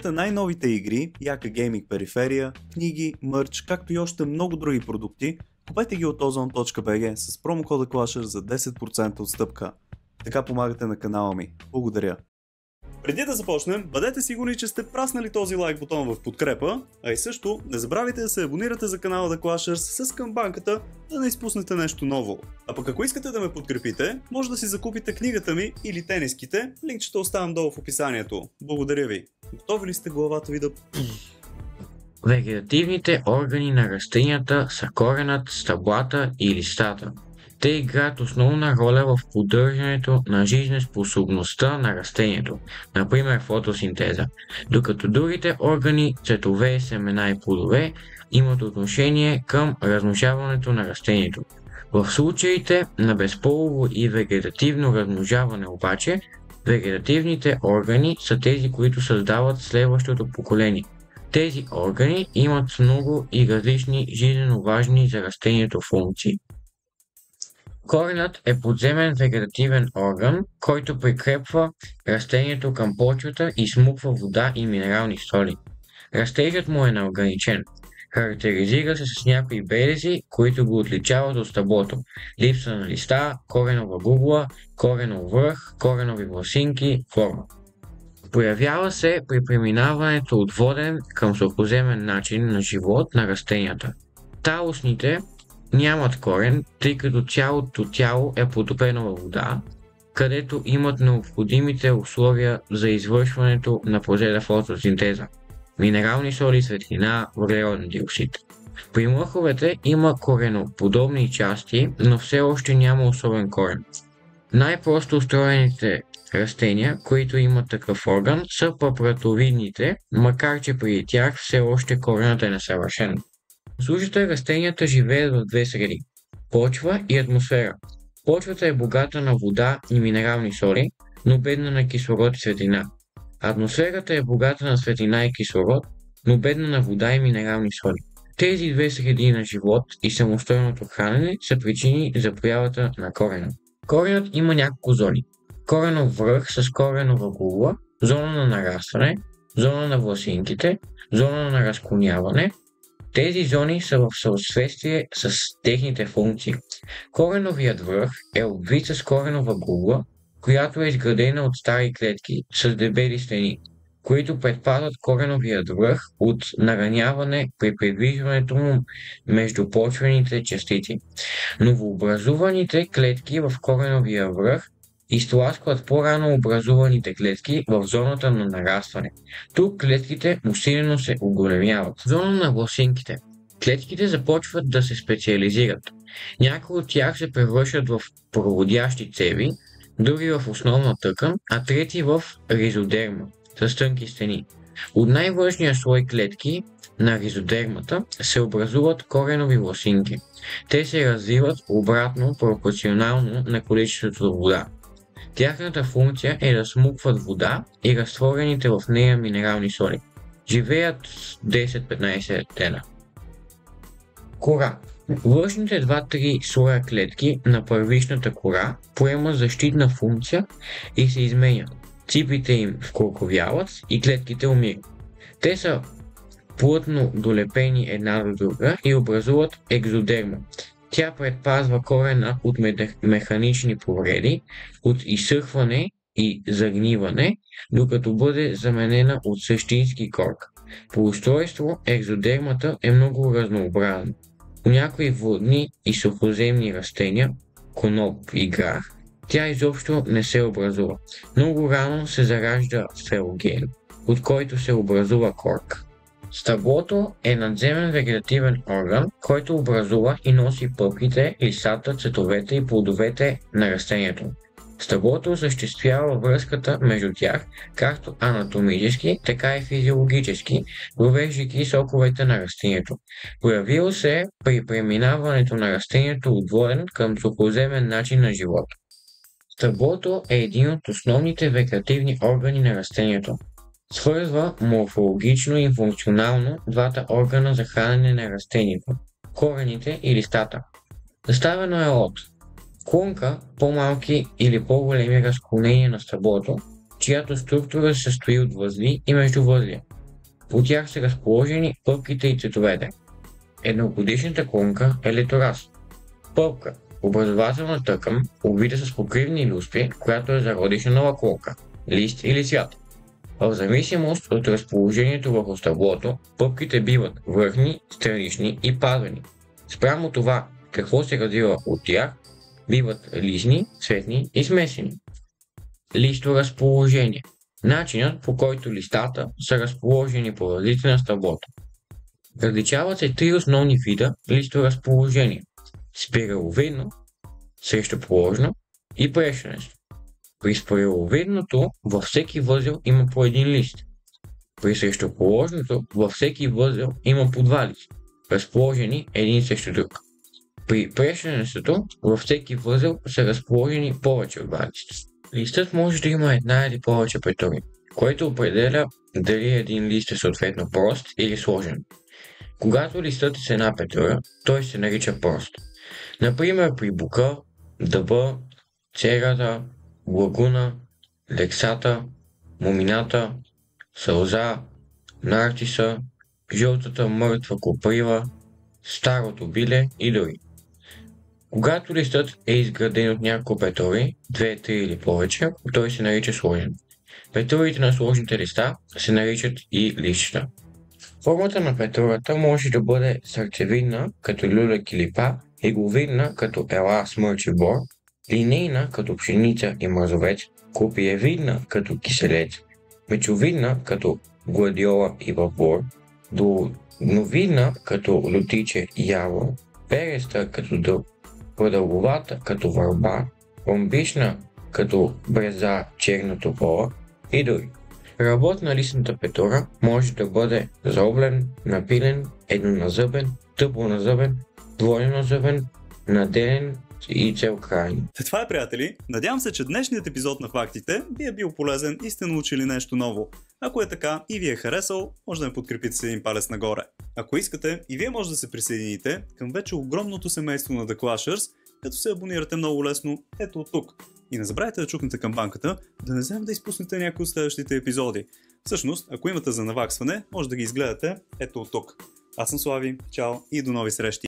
очаквате най-новите игри, яка гейминг периферия, книги, мърч, както и още много други продукти, купете ги от ozon.bg с промокода Clasher за 10% отстъпка. Така помагате на канала ми. Благодаря. Преди да започнем, бъдете сигурни, че сте праснали този лайк бутон в подкрепа, а и също не забравяйте да се абонирате за канала The Clashers с камбанката, да не изпуснете нещо ново. А пък ако искате да ме подкрепите, може да си закупите книгата ми или тениските, линкчето оставям долу в описанието. Благодаря ви. Готови ли сте главата ви да... Вегетативните органи на растенията са коренът, стъблата и листата. Те играят основна роля в поддържането на жизнеспособността на растението, например фотосинтеза, докато другите органи, цветове, семена и плодове имат отношение към размножаването на растението. В случаите на безполово и вегетативно размножаване обаче, вегетативните органи са тези, които създават следващото поколение. Тези органи имат много и различни жизнено важни за растението функции. Коренът е подземен вегетативен орган, който прикрепва растението към почвата и смуква вода и минерални соли. Растежът му е неограничен. Характеризира се с някои белези, които го отличават от стъблото. Липса на листа, коренова гугла, коренов връх, коренови власинки, форма. Появява се при преминаването от воден към сухоземен начин на живот на растенията. Талосните нямат корен, тъй като цялото тяло е потопено във вода, където имат необходимите условия за извършването на процеса фотосинтеза – минерални соли, светлина, въглероден диоксид. При мъховете има кореноподобни части, но все още няма особен корен. Най-просто устроените растения, които имат такъв орган, са папратовидните, макар че при тях все още коренът е несъвършен. В случая растенията живеят в две среди – почва и атмосфера. Почвата е богата на вода и минерални соли, но бедна на кислород и светлина. Атмосферата е богата на светлина и кислород, но бедна на вода и минерални соли. Тези две среди на живот и самостойното хранене са причини за появата на корена. Коренът има няколко зони. Коренов връх с коренова гугла, зона на нарастване, зона на власинките, зона на разклоняване. Тези зони са в съответствие с техните функции. Кореновият връх е обвит с коренова гугла, която е изградена от стари клетки с дебели стени, които предпазват кореновият връх от нараняване при придвижването му между почвените частици. Новообразуваните клетки в кореновия връх изтласкват по-рано образуваните клетки в зоната на нарастване. Тук клетките усилено се оголемяват. Зона на власинките. Клетките започват да се специализират. Някои от тях се превръщат в проводящи цеви, други в основна тъкан, а трети в ризодерма с тънки стени. От най-външния слой клетки на ризодермата се образуват коренови власинки. Те се развиват обратно пропорционално на количеството вода. Тяхната функция е да смукват вода и разтворените в нея минерални соли. Живеят 10-15 дена. Кора. Външните 2-3 слоя клетки на първичната кора поемат защитна функция и се изменят. Ципите им вкорковяват и клетките умират. Те са плътно долепени една до друга и образуват екзодерма. Тя предпазва корена от механични повреди, от изсъхване и загниване, докато бъде заменена от същински корк. По устройство екзодермата е много разнообразна. У някои водни и сухоземни растения, коноп и грах, тя изобщо не се образува. Много рано се заражда фелоген, от който се образува корк. Стъблото е надземен вегетативен орган, който образува и носи пъпките, листата, цветовете и плодовете на растението. Стъблото осъществява връзката между тях, както анатомически, така и физиологически, провеждайки соковете на растението. Появило се при преминаването на растението от воден към сухоземен начин на живот. Стъблото е един от основните вегетативни органи на растението. Свързва морфологично и функционално двата органа за хранене на растението – корените и листата. Съставено е от клонка, по-малки или по-големи разклонения на стъблото, чиято структура се състои от възли и междувъзлия. По тях са разположени пъпките и цветовете. Едногодишната клонка е литораз. Пъпка – образователна тъкан, обвита с покривни люспи, която е зародиш на нова клонка, лист или цвят. В зависимост от разположението върху стъблото, пъпките биват върхни, странични и пазени. Спрямо това какво се развива от тях, биват листни, цветни и смесени. Листоразположение – начинът, по който листата са разположени по ъглите на стъблото. Различават се три основни вида листоразположение – спираловидно, срещуположно и прешенещо. При спираловидното във всеки възел има по един лист. При срещуположното във всеки възел има по два листа, разположени един срещу друг. При прешенестото във всеки възел са разположени повече от два листа. Листът може да има една или повече петори, което определя дали един лист е съответно прост или сложен. Когато листът е с една петора, той се нарича прост. Например при бука, дъба, церата, лагуна, лексата, мумината, сълза, нарциса, жълтата мъртва коприва, старото биле и други. Когато листът е изграден от няколко петори, 2, 3 или повече, той се нарича сложен. Петорите на сложните листа се наричат и листчета. Формата на петората може да бъде сърцевидна, като люлек или па, игловидна, като ела, смърч и бор, линейна, като пшеница и мразовец, копиевидна, като киселец, мечовидна, като гладиола и бабор, длновидна, като лютиче и явор, переста, като дъб, продълговата, като върба, ромбична, като бреза, черна топола и други. Работ на листната петора може да бъде заоблен, напилен, едноназъбен, тъпоназъбен, двойноназъбен, наделен и целкрайен. Това е, приятели. Надявам се, че днешният епизод на фактите ви е бил полезен и сте научили нещо ново. Ако е така и ви е харесал, може да ме подкрепите с един палец нагоре. Ако искате, и вие може да се присъедините към вече огромното семейство на The Clashers, като се абонирате много лесно ето от тук. И не забравяйте да чукнете камбанката, да не вземем да изпуснете някои от следващите епизоди. Всъщност, ако имате за наваксване, може да ги изгледате ето от тук. Аз съм Слави, чао и до нови срещи!